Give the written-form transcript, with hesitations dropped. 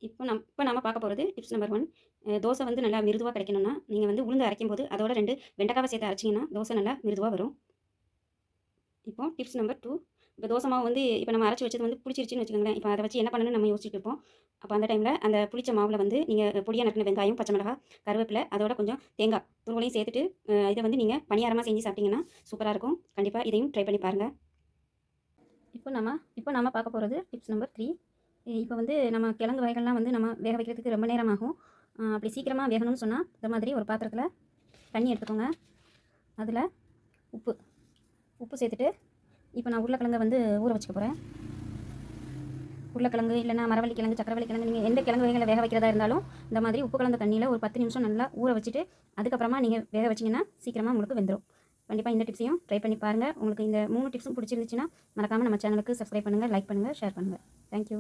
இப்போ நாம பார்க்க போறது டிப்ஸ் நம்பர் 1. தோசை வந்து நல்லா மிருதுவா கிடைக்கணும்னா, நீங்க வந்து உளுந்து அரைக்கும்போது அதோட 2 வெண்டைக்காவ சேர்த்து அரைச்சீங்கன்னா, தோசை நல்லா மிருதுவா வரும். இப்போ டிப்ஸ் நம்பர் 2. இப்போ தோசை மாவு வந்து இப்போ நம்ம அரைச்சு வச்சது வந்து புளிச்சிருச்சுன்னு வச்சுக்கோங்களேன். இப்போ அத வச்சு என்ன பண்ணணும்னு நம்ம யோசிச்சுட்டு இருப்போம். அப்போ அந்த டைம்ல அந்த புளிச்ச மாவுல வந்து நீங்க பொடியா நறுக்குன வெங்காயம், பச்சை மிளகாய், கருவேப்பிலை அதோட கொஞ்சம் தேங்காய் துருவலையும் சேர்த்துட்டு இத வந்து நீங்க பணியாரமா செஞ்சு சாப்பிட்டீங்கன்னா சூப்பரா இருக்கும். கண்டிப்பா இதையும் ட்ரை பண்ணி பாருங்க. இப்போ நம்ம இப்போ நாம பார்க்க போறது டிப்ஸ் நம்பர் 3. இப்போ வந்து நம்ம கிழங்கு வகைகள்லாம் வந்து நம்ம வேக வைக்கிறதுக்கு ரொம்ப நேரம் ஆகும். அப்படி சீக்கிரமா வேகணும்னு சொன்னா, இந்த மாதிரி ஒரு பாத்திரத்தில தண்ணி எடுத்துக்கோங்க. அதில உப்பு உப்பு சேர்த்துட்டு, இப்போ நான் உருளைக்கிழங்க வந்து ஊற வச்சுக்க போறேன். உருளைக்கிழங்கு இல்லைன்னா மரவள்ளி கிழங்கு, சக்கரவள்ளி கிழங்கு நீங்கள் எந்த கிழங்கு வகைகளை வேக வைக்கிறதா இருந்தாலும், இந்த மாதிரி உப்பு கலந்த தண்ணியில் ஒரு 10 நிமிஷம் நல்லா ஊற வச்சுட்டு, அதுக்கப்புறமா நீங்கள் வேக வச்சிங்கன்னா சீக்கிரமாக உங்களுக்கு வெந்துடும். கண்டிப்பாக இந்த டிப்ஸையும் ட்ரை பண்ணி பாருங்கள். உங்களுக்கு இந்த 3 டிப்ஸும் பிடிச்சிருந்துச்சுன்னா, மறக்காமல் நம்ம சேனலுக்கு சப்ஸ்கிரைப் பண்ணுங்கள், லைக் பண்ணுங்கள், ஷேர் பண்ணுங்கள். தேங்க்யூ.